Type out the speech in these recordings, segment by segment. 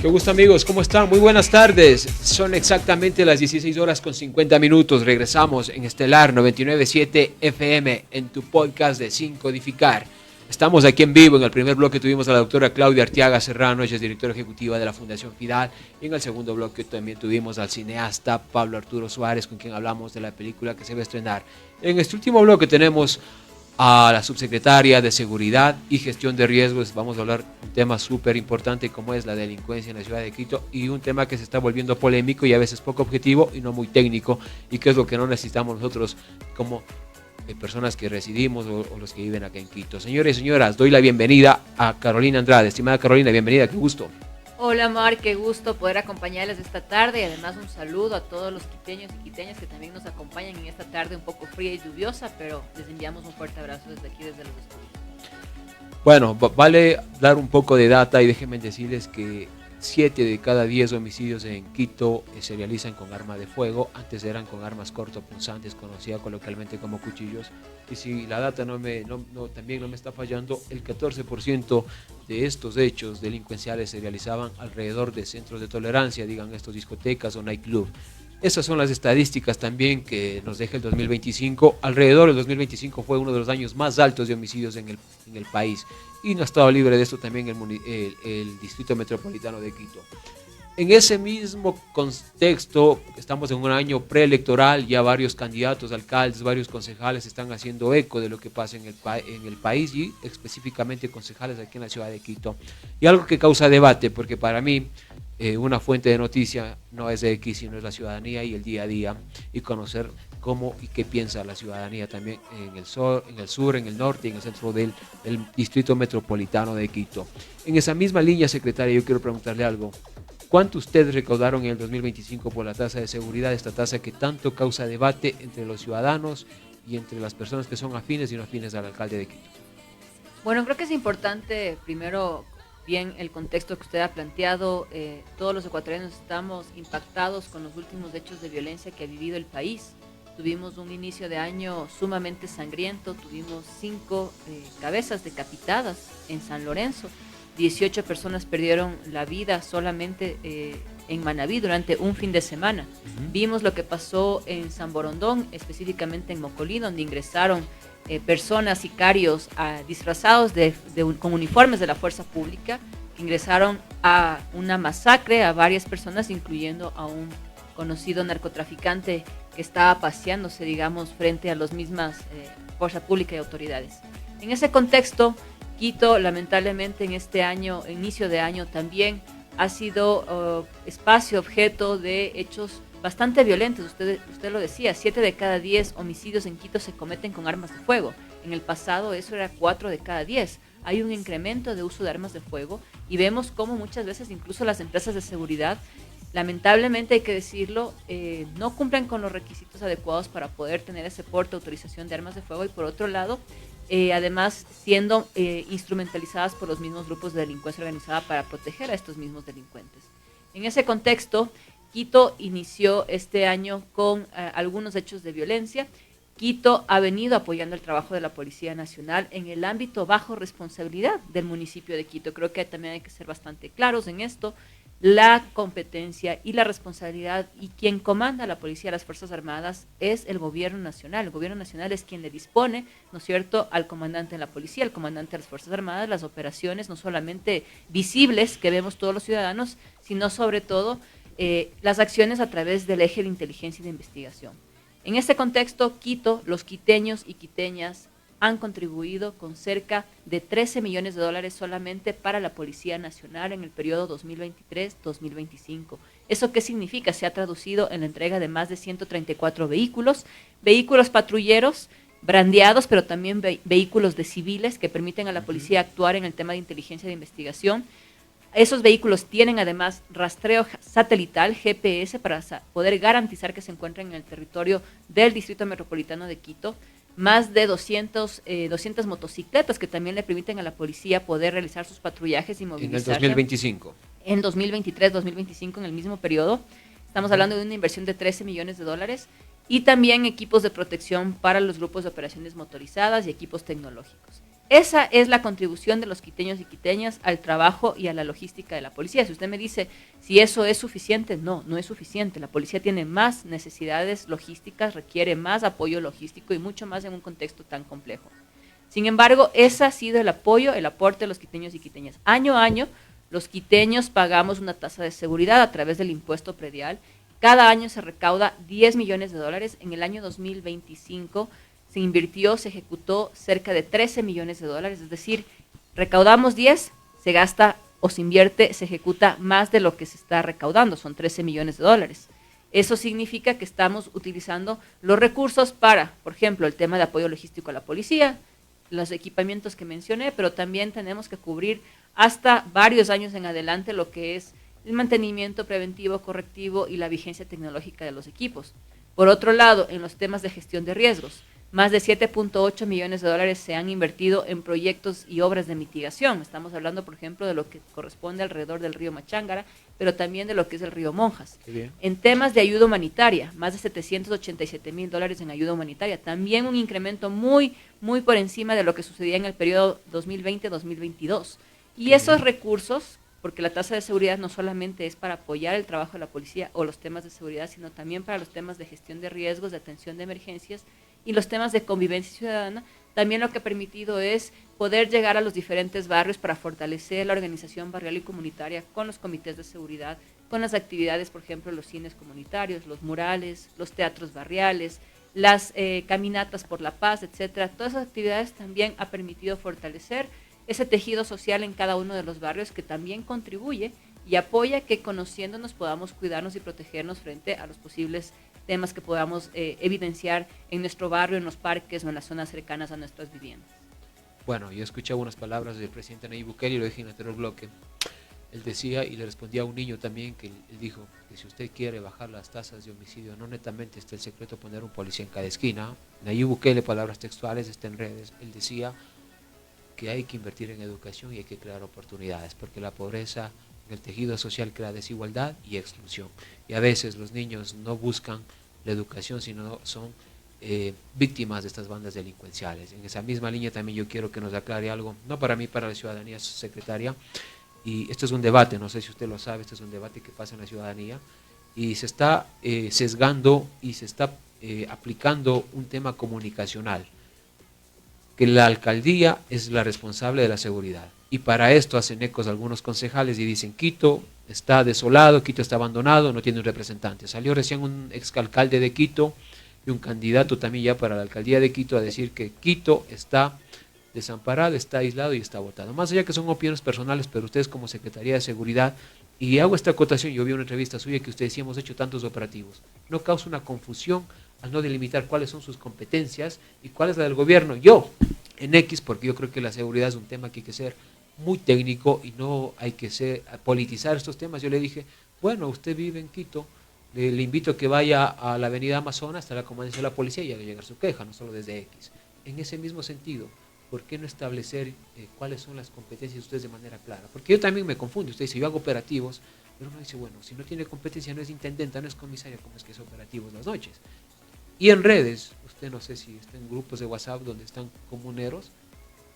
Qué gusto amigos, ¿cómo están? Muy buenas tardes. Son exactamente las 16 horas con 50 minutos. Regresamos en Estelar 99.7 FM en tu podcast de Sin Codificar. Estamos aquí en vivo. En el primer bloque tuvimos a la doctora Claudia Arteaga Serrano, ella es directora ejecutiva de la Fundación Fidal. Y en el segundo bloque también tuvimos al cineasta Pablo Arturo Suárez, con quien hablamos de la película que se va a estrenar. En este último bloque tenemos a la subsecretaria de Seguridad y Gestión de Riesgos. Vamos a hablar de un tema súper importante como es la delincuencia en la ciudad de Quito, y un tema que se está volviendo polémico y a veces poco objetivo y no muy técnico, y que es lo que no necesitamos nosotros como personas que residimos o los que viven acá en Quito. Señores y señoras, doy la bienvenida a Carolina Andrade. Estimada Carolina, bienvenida, qué gusto. Hola Mar, qué gusto poder acompañarles esta tarde, y además un saludo a todos los quiteños y quiteñas que también nos acompañan en esta tarde un poco fría y lluviosa, pero les enviamos un fuerte abrazo desde aquí, desde los estudios. Bueno, vale dar un poco de data y déjenme decirles que 7 de cada 10 homicidios en Quito se realizan con arma de fuego. Antes eran con armas cortopunzantes, conocidas coloquialmente como cuchillos. Y si la data también no me está fallando, el 14% de estos hechos delincuenciales se realizaban alrededor de centros de tolerancia, digan estos discotecas o nightclub. Esas son las estadísticas también que nos deja el 2025. Alrededor del 2025 fue uno de los años más altos de homicidios en el país. Y no ha estado libre de esto también el Distrito Metropolitano de Quito. En ese mismo contexto, estamos en un año preelectoral, ya varios candidatos, alcaldes, varios concejales están haciendo eco de lo que pasa en el país, y específicamente concejales aquí en la ciudad de Quito. Y algo que causa debate, porque para mí una fuente de noticia no es de X, sino es la ciudadanía y el día a día, y conocer cómo y qué piensa la ciudadanía también en el sur, en el norte y en el centro del Distrito Metropolitano de Quito. En esa misma línea, secretaria, yo quiero preguntarle algo. ¿Cuánto ustedes recaudaron en el 2025 por la tasa de seguridad, esta tasa que tanto causa debate entre los ciudadanos y entre las personas que son afines y no afines al alcalde de Quito? Bueno, creo que es importante, primero, bien el contexto que usted ha planteado. Todos los ecuatorianos estamos impactados con los últimos hechos de violencia que ha vivido el país. Tuvimos un inicio de año sumamente sangriento, tuvimos 5 cabezas decapitadas en San Lorenzo. 18 personas perdieron la vida solamente en Manabí durante un fin de semana. Vimos lo que pasó en San Borondón, específicamente en Mocolí, donde ingresaron personas, sicarios disfrazados con uniformes de la fuerza pública, que ingresaron a una masacre a varias personas, incluyendo a un conocido narcotraficante que estaba paseándose, digamos, frente a las mismas fuerza pública y autoridades. En ese contexto, Quito, lamentablemente, en este año, inicio de año, también ha sido espacio, objeto de hechos bastante violentos. Usted lo decía, 7 de cada 10 homicidios en Quito se cometen con armas de fuego. En el pasado eso era 4 de cada 10. Hay un incremento de uso de armas de fuego, y vemos cómo muchas veces incluso las empresas de seguridad, lamentablemente hay que decirlo, no cumplen con los requisitos adecuados para poder tener ese porte, autorización de armas de fuego, y por otro lado, además siendo instrumentalizadas por los mismos grupos de delincuencia organizada para proteger a estos mismos delincuentes. En ese contexto, Quito inició este año con algunos hechos de violencia. Quito ha venido apoyando el trabajo de la Policía Nacional en el ámbito bajo responsabilidad del municipio de Quito. Creo que también hay que ser bastante claros en esto. La competencia y la responsabilidad y quien comanda la policía, las Fuerzas Armadas, es el gobierno nacional. El gobierno nacional es quien le dispone, ¿no es cierto?, al comandante de la policía, al comandante de las Fuerzas Armadas, las operaciones no solamente visibles que vemos todos los ciudadanos, sino sobre todo las acciones a través del eje de inteligencia y de investigación. En este contexto, Quito, los quiteños y quiteñas han contribuido con cerca de 13 millones de dólares solamente para la Policía Nacional en el periodo 2023-2025. ¿Eso qué significa? Se ha traducido en la entrega de más de 134 vehículos patrulleros brandeados, pero también vehículos de civiles que permiten a la policía actuar en el tema de inteligencia de investigación. Esos vehículos tienen además rastreo satelital, GPS, para poder garantizar que se encuentran en el territorio del Distrito Metropolitano de Quito. Más de 200 motocicletas que también le permiten a la policía poder realizar sus patrullajes y movilizarse. En el 2025. En 2023, 2025, en el mismo periodo. Estamos hablando de una inversión de 13 millones de dólares, y también equipos de protección para los grupos de operaciones motorizadas y equipos tecnológicos. Esa es la contribución de los quiteños y quiteñas al trabajo y a la logística de la policía. Si usted me dice si eso es suficiente, no, no es suficiente. La policía tiene más necesidades logísticas, requiere más apoyo logístico y mucho más en un contexto tan complejo. Sin embargo, ese ha sido el apoyo, el aporte de los quiteños y quiteñas. Año a año, los quiteños pagamos una tasa de seguridad a través del impuesto predial. Cada año se recauda 10 millones de dólares. En el año 2025 se invirtió, se ejecutó cerca de 13 millones de dólares, es decir, recaudamos 10, se gasta o se invierte, se ejecuta más de lo que se está recaudando, son 13 millones de dólares. Eso significa que estamos utilizando los recursos para, por ejemplo, el tema de apoyo logístico a la policía, los equipamientos que mencioné, pero también tenemos que cubrir hasta varios años en adelante lo que es el mantenimiento preventivo, correctivo y la vigencia tecnológica de los equipos. Por otro lado, en los temas de gestión de riesgos, más de 7.8 millones de dólares se han invertido en proyectos y obras de mitigación. Estamos hablando, por ejemplo, de lo que corresponde alrededor del río Machángara, pero también de lo que es el río Monjas. En temas de ayuda humanitaria, más de 787 mil dólares en ayuda humanitaria. También un incremento muy por encima de lo que sucedía en el periodo 2020-2022. Y esos recursos, porque la tasa de seguridad no solamente es para apoyar el trabajo de la policía o los temas de seguridad, sino también para los temas de gestión de riesgos, de atención de emergencias, y los temas de convivencia ciudadana, también lo que ha permitido es poder llegar a los diferentes barrios para fortalecer la organización barrial y comunitaria con los comités de seguridad, con las actividades, por ejemplo, los cines comunitarios, los murales, los teatros barriales, las caminatas por la paz, etcétera. Todas esas actividades también ha permitido fortalecer ese tejido social en cada uno de los barrios que también contribuye y apoya que conociéndonos podamos cuidarnos y protegernos frente a los posibles temas que podamos evidenciar en nuestro barrio, en los parques o en las zonas cercanas a nuestras viviendas. Bueno, yo escuché unas palabras del presidente Nayib Bukele y lo dije en el anterior bloque. Él decía, y le respondía a un niño también, que él dijo que si usted quiere bajar las tasas de homicidio, no netamente está el secreto poner un policía en cada esquina. Nayib Bukele, palabras textuales, está en redes. Él decía que hay que invertir en educación y hay que crear oportunidades, porque la pobreza en el tejido social crea desigualdad y exclusión. Y a veces los niños no buscan la educación, sino son víctimas de estas bandas delincuenciales. En esa misma línea también yo quiero que nos aclare algo, no para mí, para la ciudadanía, secretaria, y esto es un debate, no sé si usted lo sabe, este es un debate que pasa en la ciudadanía, y se está sesgando y se está aplicando un tema comunicacional, que la alcaldía es la responsable de la seguridad. Y para esto hacen ecos algunos concejales y dicen, Quito está desolado, Quito está abandonado, no tiene un representante. Salió recién un exalcalde de Quito y un candidato también ya para la alcaldía de Quito a decir que Quito está desamparado, está aislado y está votado. Más allá que son opiniones personales, pero ustedes como Secretaría de Seguridad, y hago esta acotación, yo vi una entrevista suya que usted decía, hemos hecho tantos operativos, ¿no causa una confusión al no delimitar cuáles son sus competencias y cuál es la del gobierno? Yo, en X, porque yo creo que la seguridad es un tema que hay que ser muy técnico y no hay que politizar estos temas. Yo le dije, bueno, usted vive en Quito, le invito a que vaya a la avenida Amazonas, hasta la comandancia de la policía y haga llegar su queja, no solo desde X. En ese mismo sentido, ¿por qué no establecer cuáles son las competencias de ustedes de manera clara? Porque yo también me confundo, usted dice, yo hago operativos, pero uno dice, bueno, si no tiene competencia, no es intendenta, no es comisaria, ¿cómo es que es operativos las noches? Y en redes, usted no sé si está en grupos de WhatsApp donde están comuneros,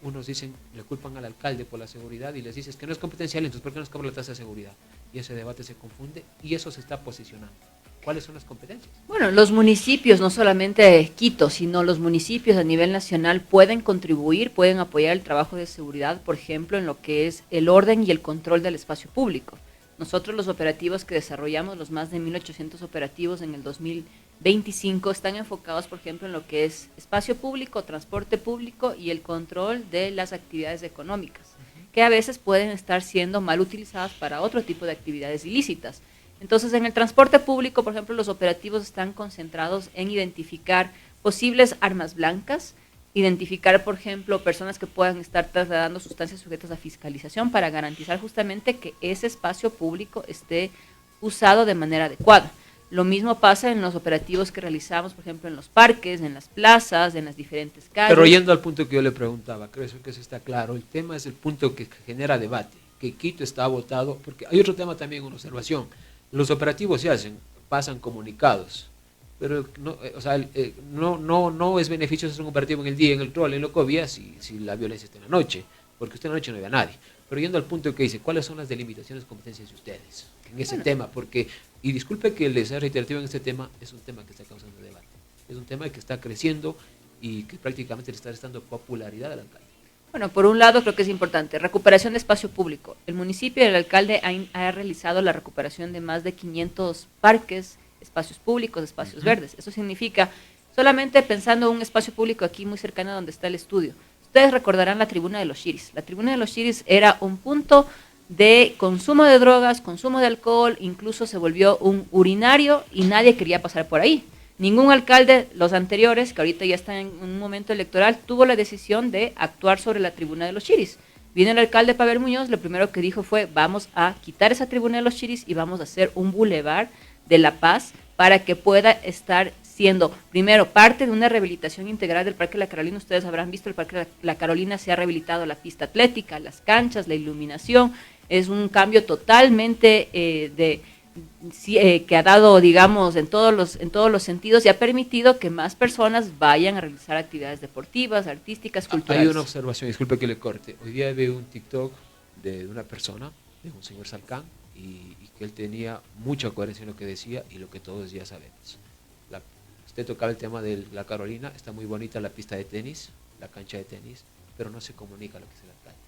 unos dicen, le culpan al alcalde por la seguridad y les dices que no es competencial, entonces ¿por qué no cobra la tasa de seguridad? Y ese debate se confunde y eso se está posicionando. ¿Cuáles son las competencias? Bueno, los municipios, no solamente Quito, sino los municipios a nivel nacional pueden contribuir, pueden apoyar el trabajo de seguridad, por ejemplo, en lo que es el orden y el control del espacio público. Nosotros los operativos que desarrollamos, los más de 1.800 operativos en el 2025, están enfocados, por ejemplo, en lo que es espacio público, transporte público y el control de las actividades económicas, que a veces pueden estar siendo mal utilizadas para otro tipo de actividades ilícitas. Entonces, en el transporte público, por ejemplo, los operativos están concentrados en identificar posibles armas blancas, identificar, por ejemplo, personas que puedan estar trasladando sustancias sujetas a fiscalización para garantizar justamente que ese espacio público esté usado de manera adecuada. Lo mismo pasa en los operativos que realizamos, por ejemplo, en los parques, en las plazas, en las diferentes calles. Pero yendo al punto que yo le preguntaba, creo que eso está claro, el tema es el punto que genera debate, que Quito está votado, porque hay otro tema también, una observación. Los operativos se hacen, pasan comunicados, pero no, o sea, no es beneficioso hacer un operativo en el día, en el rol, en Locovia, si la violencia está en la noche, porque usted en la noche no ve a nadie. Pero yendo al punto que dice, ¿cuáles son las delimitaciones, competencias de ustedes en ese tema? Porque, y disculpe que les sea reiterativo en este tema, es un tema que está causando debate, es un tema que está creciendo y que prácticamente le está restando popularidad al alcalde. Bueno, por un lado creo que es importante, recuperación de espacio público. El municipio y el alcalde ha realizado la recuperación de más de 500 parques, espacios públicos, espacios verdes. Eso significa, solamente pensando en un espacio público aquí muy cercano a donde está el estudio, ustedes recordarán la Tribuna de los Chiris. La Tribuna de los Chiris era un punto de consumo de drogas, consumo de alcohol, incluso se volvió un urinario y nadie quería pasar por ahí. Ningún alcalde, los anteriores, que ahorita ya están en un momento electoral, tuvo la decisión de actuar sobre la Tribuna de los Chiris. Vino el alcalde Pavel Muñoz, lo primero que dijo fue, vamos a quitar esa Tribuna de los Chiris y vamos a hacer un bulevar de la paz para que pueda estar siendo, primero, parte de una rehabilitación integral del Parque La Carolina. Ustedes habrán visto, el Parque La Carolina se ha rehabilitado la pista atlética, las canchas, la iluminación. Es un cambio totalmente que ha dado, digamos, en todos los sentidos y ha permitido que más personas vayan a realizar actividades deportivas, artísticas, culturales. Hay una observación, disculpe que le corte. Hoy día veo un TikTok de una persona, de un señor Salcán, y que él tenía mucha coherencia en lo que decía y lo que todos ya sabemos. Usted tocaba el tema de La Carolina, está muy bonita la pista de tenis, la cancha de tenis, pero no se comunica lo que es el alcalde.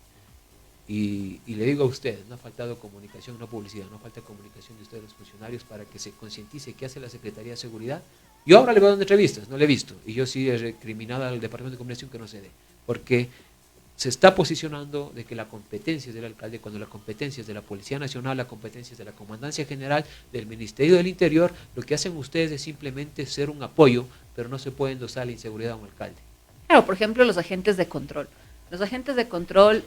Y le digo a ustedes, no ha faltado comunicación, no publicidad, no falta comunicación de ustedes los funcionarios para que se concientice qué hace la Secretaría de Seguridad. Yo ahora le voy dando entrevistas, no le he visto, y yo sí he recriminado al Departamento de Comunicación que no se dé, porque se está posicionando de que la competencia es del alcalde, cuando la competencia es de la Policía Nacional, la competencia es de la Comandancia General, del Ministerio del Interior. Lo que hacen ustedes es simplemente ser un apoyo, pero no se puede endosar la inseguridad a un alcalde. Claro, por ejemplo, los agentes de control. Los agentes de control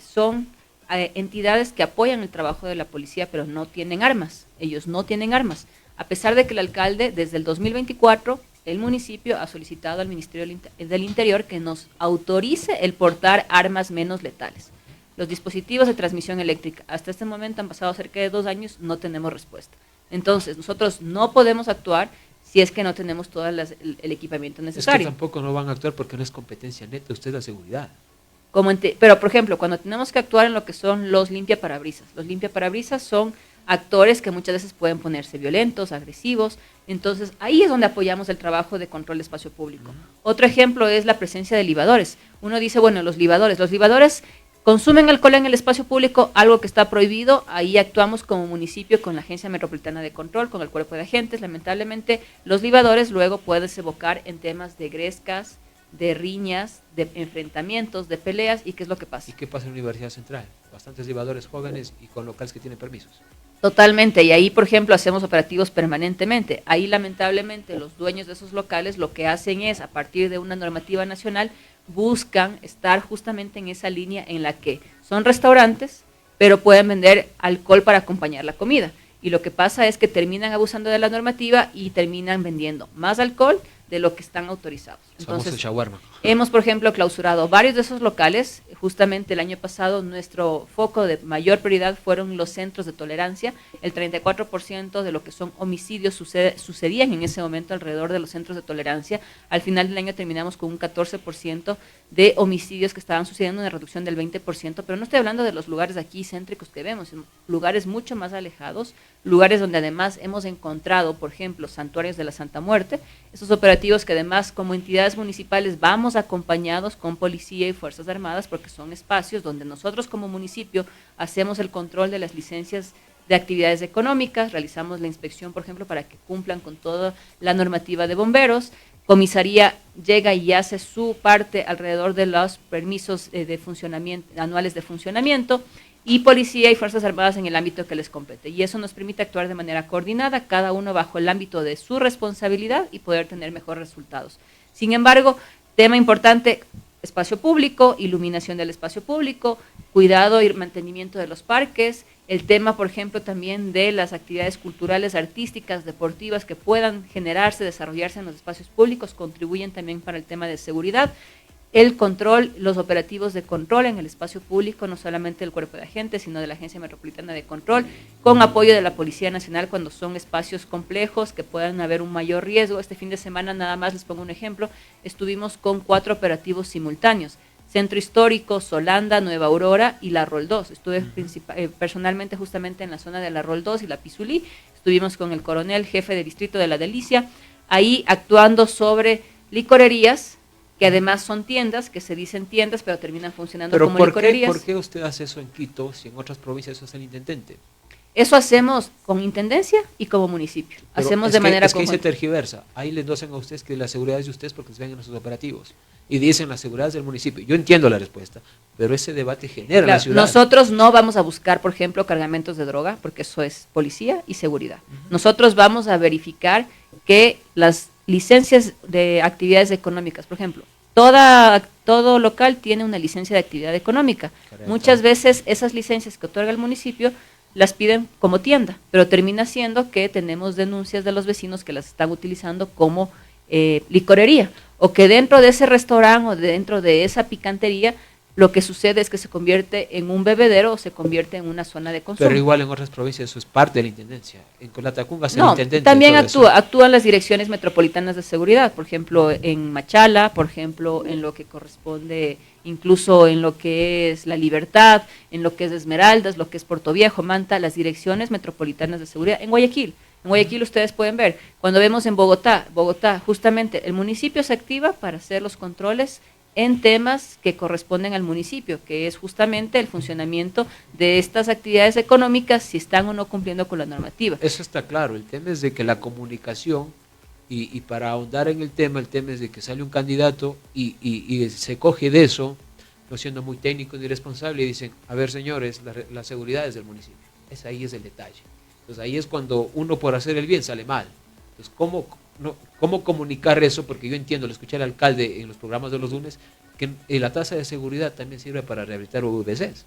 son entidades que apoyan el trabajo de la policía, pero no tienen armas. Ellos no tienen armas. A pesar de que el alcalde, desde el 2024, el municipio ha solicitado al Ministerio del Interior que nos autorice el portar armas menos letales. Los dispositivos de transmisión eléctrica, hasta este momento han pasado cerca de 2 años, no tenemos respuesta. Entonces, nosotros no podemos actuar si es que no tenemos todo el equipamiento necesario. Es que tampoco no van a actuar porque no es competencia neta, usted es la seguridad. Pero, por ejemplo, cuando tenemos que actuar en lo que son los limpiaparabrisas son actores que muchas veces pueden ponerse violentos, agresivos. Entonces, ahí es donde apoyamos el trabajo de control de espacio público. Otro ejemplo es la presencia de libadores. Uno dice, bueno, los libadores consumen alcohol en el espacio público, algo que está prohibido. Ahí actuamos como municipio con la Agencia Metropolitana de Control, con el cuerpo de agentes. Lamentablemente, los libadores luego pueden desembocar en temas de grescas, de riñas, de enfrentamientos, de peleas. ¿Y qué es lo que pasa? ¿Y qué pasa en la Universidad Central? Bastantes libadores jóvenes y con locales que tienen permisos. Totalmente, y ahí, por ejemplo, hacemos operativos permanentemente. Ahí, lamentablemente, los dueños de esos locales lo que hacen es, a partir de una normativa nacional, buscan estar justamente en esa línea en la que son restaurantes, pero pueden vender alcohol para acompañar la comida. Y lo que pasa es que terminan abusando de la normativa y terminan vendiendo más alcohol de lo que están autorizados. Entonces, hemos, por ejemplo, clausurado varios de esos locales. Justamente el año pasado nuestro foco de mayor prioridad fueron los centros de tolerancia. El 34% de lo que son homicidios sucedían en ese momento alrededor de los centros de tolerancia. Al final del año terminamos con un 14% de homicidios que estaban sucediendo, una reducción del 20%, pero no estoy hablando de los lugares aquí céntricos que vemos, sino lugares mucho más alejados, lugares donde además hemos encontrado, por ejemplo, santuarios de la Santa Muerte, esos operativos que además como entidades municipales vamos acompañados con policía y fuerzas armadas, porque son espacios donde nosotros como municipio hacemos el control de las licencias de actividades económicas, realizamos la inspección, por ejemplo, para que cumplan con toda la normativa de bomberos. Comisaría llega y hace su parte alrededor de los permisos de funcionamiento, anuales de funcionamiento, y policía y fuerzas armadas en el ámbito que les compete. Y eso nos permite actuar de manera coordinada, cada uno bajo el ámbito de su responsabilidad y poder tener mejores resultados. Sin embargo, tema importante, espacio público, iluminación del espacio público, cuidado y mantenimiento de los parques, el tema, por ejemplo, también de las actividades culturales, artísticas, deportivas que puedan generarse, desarrollarse en los espacios públicos, contribuyen también para el tema de seguridad. el control, los operativos de control en el espacio público, no solamente del Cuerpo de Agentes, sino de la Agencia Metropolitana de Control, con apoyo de la Policía Nacional cuando son espacios complejos que puedan haber un mayor riesgo. Este fin de semana, nada más les pongo un ejemplo, estuvimos con 4 operativos simultáneos: Centro Histórico, Solanda, Nueva Aurora y la Rol 2. Estuve personalmente justamente en la zona de la Rol 2 y la Pizulí. Estuvimos con el coronel jefe de distrito de la Delicia, ahí actuando sobre licorerías, que además son tiendas, que se dicen tiendas, pero terminan funcionando como licorerías. ¿Por qué usted hace eso en Quito si en otras provincias eso es el intendente? Eso hacemos con intendencia y como municipio. Pero hacemos de manera conjunta. Es que ahí se tergiversa. Ahí les docen a ustedes que la seguridad es de ustedes porque se ven en sus operativos. Y dicen la seguridad es del municipio. Yo entiendo la respuesta, pero ese debate genera la ciudad. Nosotros no vamos a buscar, por ejemplo, cargamentos de droga, porque eso es policía y seguridad. Nosotros vamos a verificar que las licencias de actividades económicas, por ejemplo, todo local tiene una licencia de actividad económica. Correcto. Muchas veces esas licencias que otorga el municipio las piden como tienda, pero termina siendo que tenemos denuncias de los vecinos que las están utilizando como licorería, o que dentro de ese restaurante o dentro de esa picantería lo que sucede es que se convierte en un bebedero o se convierte en una zona de consumo. Pero igual en otras provincias eso es parte de la intendencia. En Colatacunga es el intendente. También actúan las direcciones metropolitanas de seguridad, por ejemplo en Machala, por ejemplo en lo que corresponde, incluso en lo que es La Libertad, en lo que es Esmeraldas, lo que es Puerto Viejo, Manta, las direcciones metropolitanas de seguridad. En Guayaquil ustedes pueden ver, cuando vemos en Bogotá, justamente el municipio se activa para hacer los controles en temas que corresponden al municipio, que es justamente el funcionamiento de estas actividades económicas, si están o no cumpliendo con la normativa. Eso está claro, el tema es de que la comunicación, y para ahondar en el tema es de que sale un candidato y se coge de eso, no siendo muy técnico ni responsable, y dicen, a ver señores, la seguridad es del municipio. Ahí es el detalle. Entonces ahí es cuando uno por hacer el bien sale mal. Entonces, ¿cómo comunicar eso? Porque yo entiendo, lo escuché al alcalde en los programas de los lunes, que la tasa de seguridad también sirve para rehabilitar UVCs.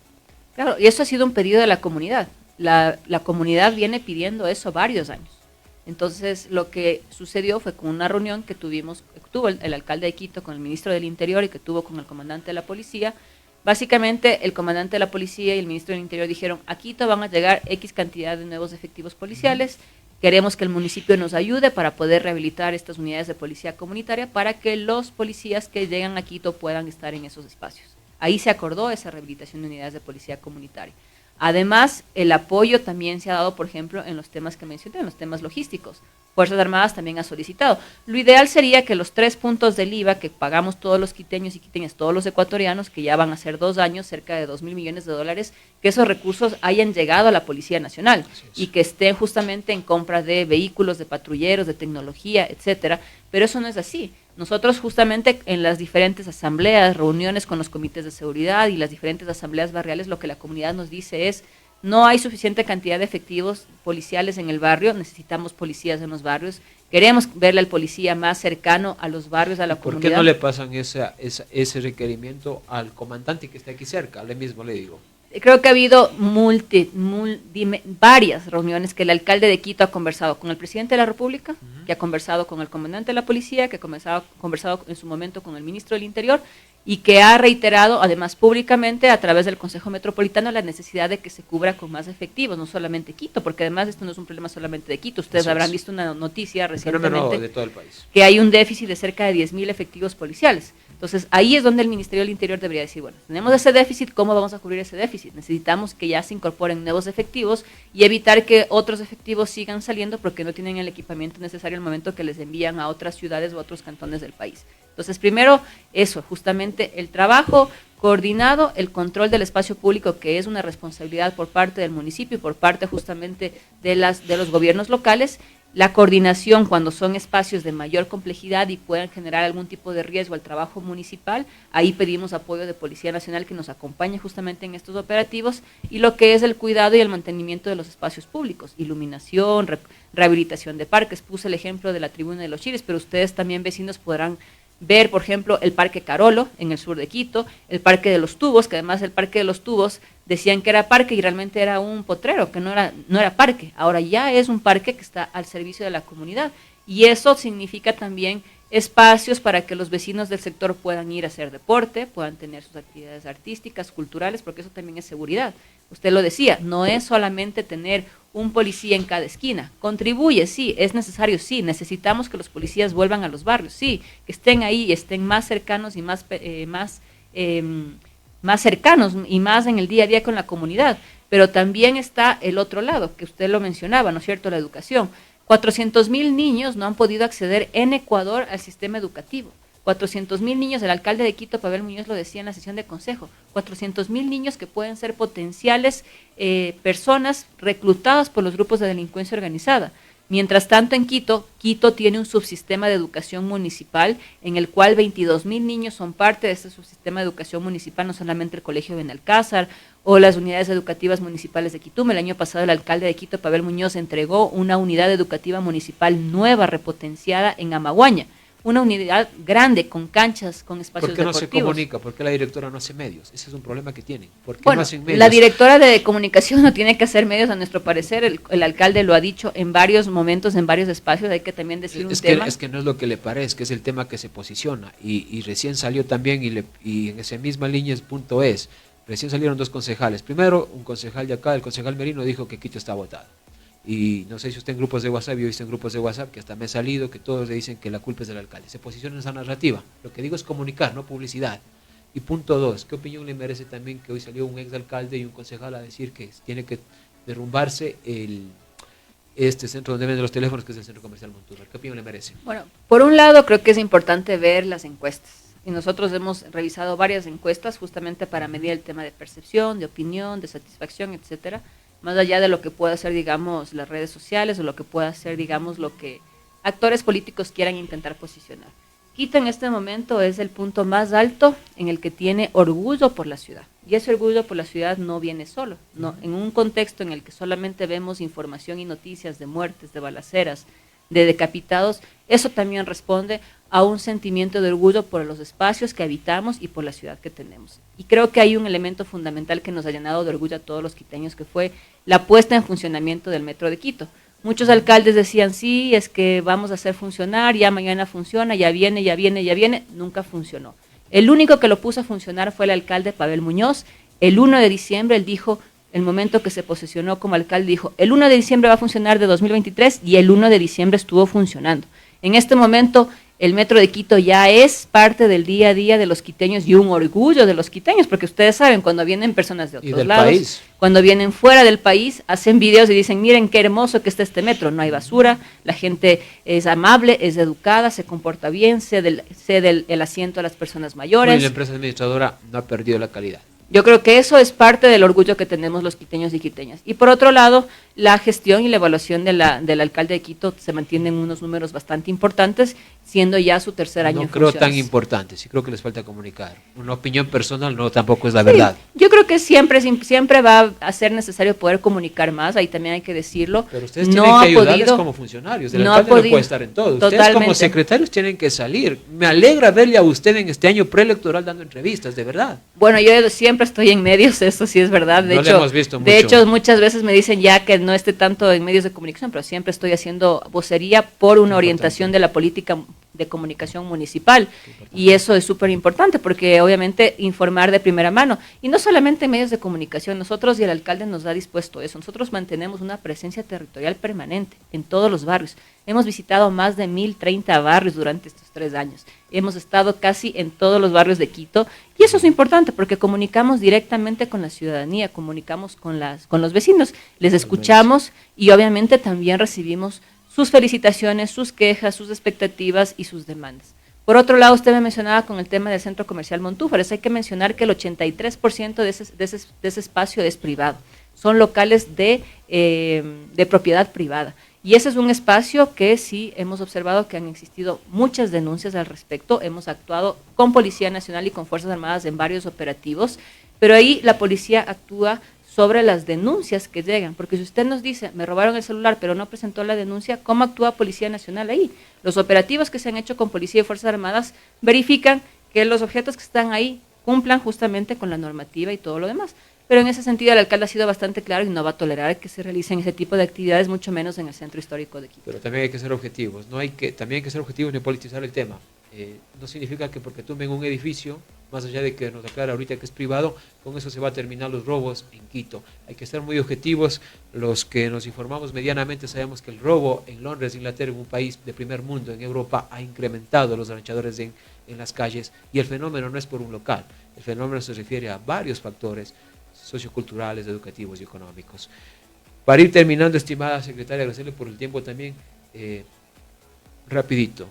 Claro, y eso ha sido un pedido de la comunidad. La comunidad viene pidiendo eso varios años. Entonces, lo que sucedió fue con una reunión que tuvo el alcalde de Quito con el ministro del Interior y que tuvo con el comandante de la policía. Básicamente, el comandante de la policía y el ministro del Interior dijeron, a Quito van a llegar X cantidad de nuevos efectivos policiales, queremos que el municipio nos ayude para poder rehabilitar estas unidades de policía comunitaria para que los policías que llegan a Quito puedan estar en esos espacios. Ahí se acordó esa rehabilitación de unidades de policía comunitaria. Además, el apoyo también se ha dado, por ejemplo, en los temas que mencioné, en los temas logísticos. Fuerzas Armadas también ha solicitado. Lo ideal sería que los 3 puntos del IVA que pagamos todos los quiteños y quiteñas, todos los ecuatorianos, que ya van a ser 2 años, cerca de 2.000 millones de dólares, que esos recursos hayan llegado a la Policía Nacional y que estén justamente en compra de vehículos, de patrulleros, de tecnología, etcétera. Pero eso no es así. Nosotros justamente en las diferentes asambleas, reuniones con los comités de seguridad y las diferentes asambleas barriales, lo que la comunidad nos dice es, no hay suficiente cantidad de efectivos policiales en el barrio, necesitamos policías en los barrios, queremos verle al policía más cercano a los barrios, a la comunidad. ¿Por qué no le pasan ese requerimiento al comandante que está aquí cerca? Le mismo le digo. Creo que ha habido varias reuniones que el alcalde de Quito ha conversado con el presidente de la República, que ha conversado con el comandante de la policía, que ha conversado en su momento con el ministro del Interior y que ha reiterado además públicamente a través del Consejo Metropolitano la necesidad de que se cubra con más efectivos, no solamente Quito, porque además esto no es un problema solamente de Quito. Ustedes habrán visto una noticia recientemente de todo el país, que hay un déficit de cerca de 10.000 efectivos policiales. Entonces, ahí es donde el Ministerio del Interior debería decir, bueno, tenemos ese déficit, ¿cómo vamos a cubrir ese déficit? Necesitamos que ya se incorporen nuevos efectivos y evitar que otros efectivos sigan saliendo porque no tienen el equipamiento necesario al momento que les envían a otras ciudades o a otros cantones del país. Entonces, primero, eso, justamente el trabajo coordinado, el control del espacio público, que es una responsabilidad por parte del municipio y por parte justamente de los gobiernos locales, la coordinación cuando son espacios de mayor complejidad y puedan generar algún tipo de riesgo al trabajo municipal, ahí pedimos apoyo de Policía Nacional que nos acompañe justamente en estos operativos, y lo que es el cuidado y el mantenimiento de los espacios públicos, iluminación, rehabilitación de parques. Puse el ejemplo de la Tribuna de los Chiles, pero ustedes también vecinos podrán ver, por ejemplo, el Parque Carolo en el sur de Quito, el Parque de los Tubos, que además el Parque de los Tubos decían que era parque y realmente era un potrero, que no era parque. Ahora ya es un parque que está al servicio de la comunidad y eso significa también espacios para que los vecinos del sector puedan ir a hacer deporte, puedan tener sus actividades artísticas, culturales, porque eso también es seguridad. Usted lo decía, no es solamente tener un policía en cada esquina. Contribuye, sí, es necesario, sí, necesitamos que los policías vuelvan a los barrios, sí, que estén ahí y estén más cercanos y más cercanos y más en el día a día con la comunidad. Pero también está el otro lado, que usted lo mencionaba, ¿no es cierto?, la educación. 400,000 niños no han podido acceder en Ecuador al sistema educativo. 400,000 niños, el alcalde de Quito, Pavel Muñoz, lo decía en la sesión de consejo, 400,000 niños que pueden ser potenciales personas reclutadas por los grupos de delincuencia organizada. Mientras tanto, en Quito tiene un subsistema de educación municipal en el cual 22,000 niños son parte de ese subsistema de educación municipal, no solamente el Colegio Benalcázar o las unidades educativas municipales de Quito. El año pasado el alcalde de Quito, Pavel Muñoz, entregó una unidad educativa municipal nueva, repotenciada en Amaguaña. Una unidad grande, con canchas, con espacios deportivos. ¿Por qué no se comunica? ¿Por qué la directora no hace medios? Ese es un problema que tienen. ¿Por qué bueno, no hacen medios? La directora de comunicación no tiene que hacer medios, a nuestro parecer. El alcalde lo ha dicho en varios momentos, en varios espacios. Hay que también decir un tema. Es que no es lo que le parece, que es el tema que se posiciona. Y recién salió también, y en esa misma línea es punto es. Recién salieron dos concejales. Primero, un concejal de acá, el concejal Merino, dijo que Quito está votado. Y no sé si usted en grupos de WhatsApp, yo he visto en grupos de WhatsApp que hasta me he salido, que todos le dicen que la culpa es del alcalde. Se posiciona en esa narrativa. Lo que digo es comunicar, no publicidad. Y punto dos, ¿qué opinión le merece también que hoy salió un exalcalde y un concejal a decir que tiene que derrumbarse este centro donde venden los teléfonos, que es el Centro Comercial Montúfar? ¿Qué opinión le merece? Bueno, por un lado creo que es importante ver las encuestas. Y nosotros hemos revisado varias encuestas justamente para medir el tema de percepción, de opinión, de satisfacción, etcétera. Más allá de lo que pueda ser, digamos, las redes sociales o lo que pueda ser, digamos, lo que actores políticos quieran intentar posicionar. Quito en este momento es el punto más alto en el que tiene orgullo por la ciudad. Y ese orgullo por la ciudad no viene solo, no, en un contexto en el que solamente vemos información y noticias de muertes, de balaceras, de decapitados, eso también responde a un sentimiento de orgullo por los espacios que habitamos y por la ciudad que tenemos. Y creo que hay un elemento fundamental que nos ha llenado de orgullo a todos los quiteños, que fue la puesta en funcionamiento del Metro de Quito. Muchos alcaldes decían, sí, es que vamos a hacer funcionar, ya mañana funciona, ya viene, nunca funcionó. El único que lo puso a funcionar fue el alcalde Pavel Muñoz. El 1 de diciembre él dijo, el momento que se posesionó como alcalde, dijo, el 1 de diciembre va a funcionar de 2023, y el 1 de diciembre estuvo funcionando. En este momento el Metro de Quito ya es parte del día a día de los quiteños y un orgullo de los quiteños, porque ustedes saben, cuando vienen personas de otros lados, cuando vienen fuera del país, hacen videos y dicen, miren qué hermoso que está este metro, no hay basura, la gente es amable, es educada, se comporta bien, cede el asiento a las personas mayores. Y la empresa administradora no ha perdido la calidad. Yo creo que eso es parte del orgullo que tenemos los quiteños y quiteñas. Y por otro lado, la gestión y la evaluación del alcalde de Quito se mantienen unos números bastante importantes, siendo ya su tercer año en funciones. No creo tan importante, sí creo que les falta comunicar. Una opinión personal no tampoco es la verdad. Yo creo que siempre va a ser necesario poder comunicar más, ahí también hay que decirlo. Pero ustedes tienen que ayudarles como funcionarios, el alcalde no puede estar en todo. Ustedes como secretarios tienen que salir. Me alegra verle a usted en este año preelectoral dando entrevistas, de verdad. Bueno, yo siempre estoy en medios, eso sí es verdad. De hecho, muchas veces me dicen ya que no esté tanto en medios de comunicación, pero siempre estoy haciendo vocería por una orientación de la política de comunicación municipal, y eso es súper importante porque obviamente informar de primera mano, y no solamente en medios de comunicación, nosotros y el alcalde nos ha dispuesto eso, nosotros mantenemos una presencia territorial permanente en todos los barrios, hemos visitado más de 1,030 barrios durante estos 3 años, hemos estado casi en todos los barrios de Quito, y eso es importante porque comunicamos directamente con la ciudadanía, comunicamos con los vecinos, les escuchamos y obviamente también recibimos sus felicitaciones, sus quejas, sus expectativas y sus demandas. Por otro lado, usted me mencionaba con el tema del Centro Comercial Montúfar, hay que mencionar que el 83% de ese espacio es privado, son locales de propiedad privada. Y ese es un espacio que sí hemos observado que han existido muchas denuncias al respecto, hemos actuado con Policía Nacional y con Fuerzas Armadas en varios operativos, pero ahí la policía actúa sobre las denuncias que llegan, porque si usted nos dice, me robaron el celular pero no presentó la denuncia, ¿cómo actúa Policía Nacional ahí? Los operativos que se han hecho con Policía y Fuerzas Armadas verifican que los objetos que están ahí cumplan justamente con la normativa y todo lo demás. Pero en ese sentido el alcalde ha sido bastante claro y no va a tolerar que se realicen ese tipo de actividades, mucho menos en el centro histórico de Quito. Pero también hay que ser objetivos, también hay que ser objetivos y no politizar el tema. No significa que porque tumben un edificio, más allá de que nos aclara ahorita que es privado, con eso se va a terminar los robos en Quito. Hay que ser muy objetivos. Los que nos informamos medianamente sabemos que el robo en Londres, Inglaterra, en un país de primer mundo, en Europa, ha incrementado los ranchadores en las calles, y el fenómeno no es por un local, el fenómeno se refiere a varios factores socioculturales, educativos y económicos. Para ir terminando, estimada secretaria, agradecerle por el tiempo también, rapidito.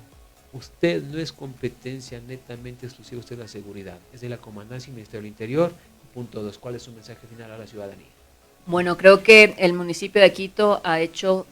Usted no es competencia netamente exclusiva usted de la seguridad, es de la Comandancia y Ministerio del Interior. Punto 2, ¿cuál es su mensaje final a la ciudadanía? Bueno, creo que el municipio de Quito ha hecho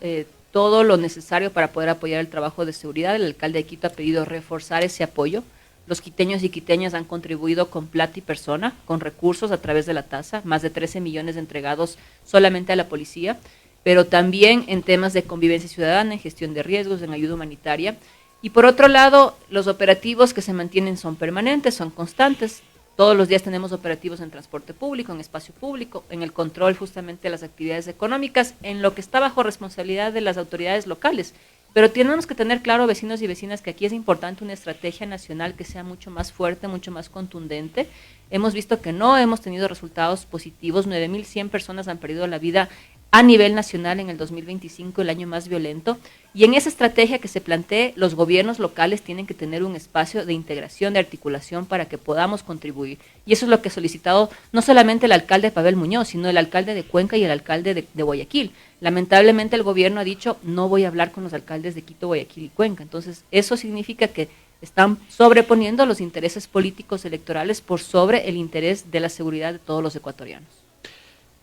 todo lo necesario para poder apoyar el trabajo de seguridad. El alcalde de Quito ha pedido reforzar ese apoyo. Los quiteños y quiteñas han contribuido con plata y persona, con recursos a través de la tasa, más de 13 millones entregados solamente a la policía, pero también en temas de convivencia ciudadana, en gestión de riesgos, en ayuda humanitaria. Y por otro lado, los operativos que se mantienen son permanentes, son constantes. Todos los días tenemos operativos en transporte público, en espacio público, en el control justamente de las actividades económicas, en lo que está bajo responsabilidad de las autoridades locales. Pero tenemos que tener claro, vecinos y vecinas, que aquí es importante una estrategia nacional que sea mucho más fuerte, mucho más contundente. Hemos visto que no hemos tenido resultados positivos. 9.100 personas han perdido la vida a nivel nacional en el 2025, el año más violento. Y en esa estrategia que se plantee, los gobiernos locales tienen que tener un espacio de integración, de articulación para que podamos contribuir. Y eso es lo que ha solicitado no solamente el alcalde Pavel Muñoz, sino el alcalde de Cuenca y el alcalde de Guayaquil. Lamentablemente el gobierno ha dicho, no voy a hablar con los alcaldes de Quito, Guayaquil y Cuenca. Entonces, eso significa que están sobreponiendo los intereses políticos electorales por sobre el interés de la seguridad de todos los ecuatorianos.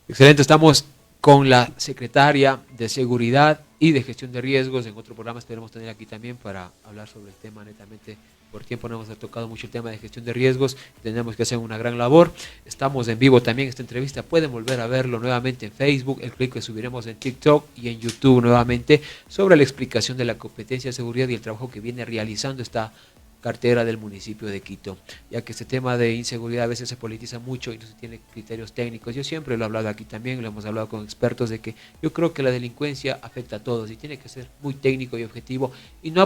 Excelente, estamos con la secretaria de Seguridad y de Gestión de Riesgos. En otro programa esperemos tener aquí también para hablar sobre el tema. Netamente por tiempo no hemos tocado mucho el tema de gestión de riesgos, tenemos que hacer una gran labor. Estamos en vivo también esta entrevista, pueden volver a verlo nuevamente en Facebook, el clip que subiremos en TikTok y en YouTube nuevamente, sobre la explicación de la competencia de seguridad y el trabajo que viene realizando esta cartera del municipio de Quito, ya que este tema de inseguridad a veces se politiza mucho y no se tiene criterios técnicos. Yo siempre lo he hablado aquí también, lo hemos hablado con expertos, de que yo creo que la delincuencia afecta a todos y tiene que ser muy técnico y objetivo, y no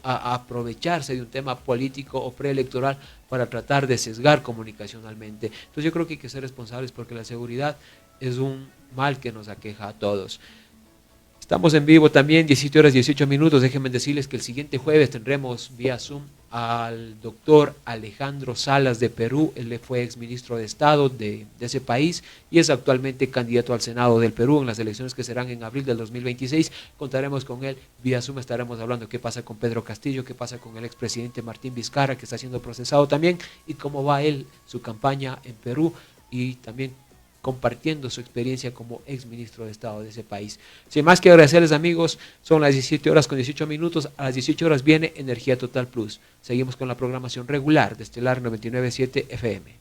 a aprovecharse de un tema político o preelectoral para tratar de sesgar comunicacionalmente. Entonces yo creo que hay que ser responsables, porque la seguridad es un mal que nos aqueja a todos. Estamos en vivo también, 17:18. Déjenme decirles que el siguiente jueves tendremos vía Zoom al doctor Alejandro Salas de Perú. Él fue exministro de Estado de ese país y es actualmente candidato al Senado del Perú en las elecciones que serán en abril del 2026. Contaremos con él vía Zoom, estaremos hablando qué pasa con Pedro Castillo, qué pasa con el expresidente Martín Vizcarra, que está siendo procesado también, y cómo va él, su campaña en Perú, y también compartiendo su experiencia como exministro de Estado de ese país. Sin más que agradecerles, amigos, son las 17:18. A las 18 horas viene Energía Total Plus. Seguimos con la programación regular de Estelar 99.7 FM.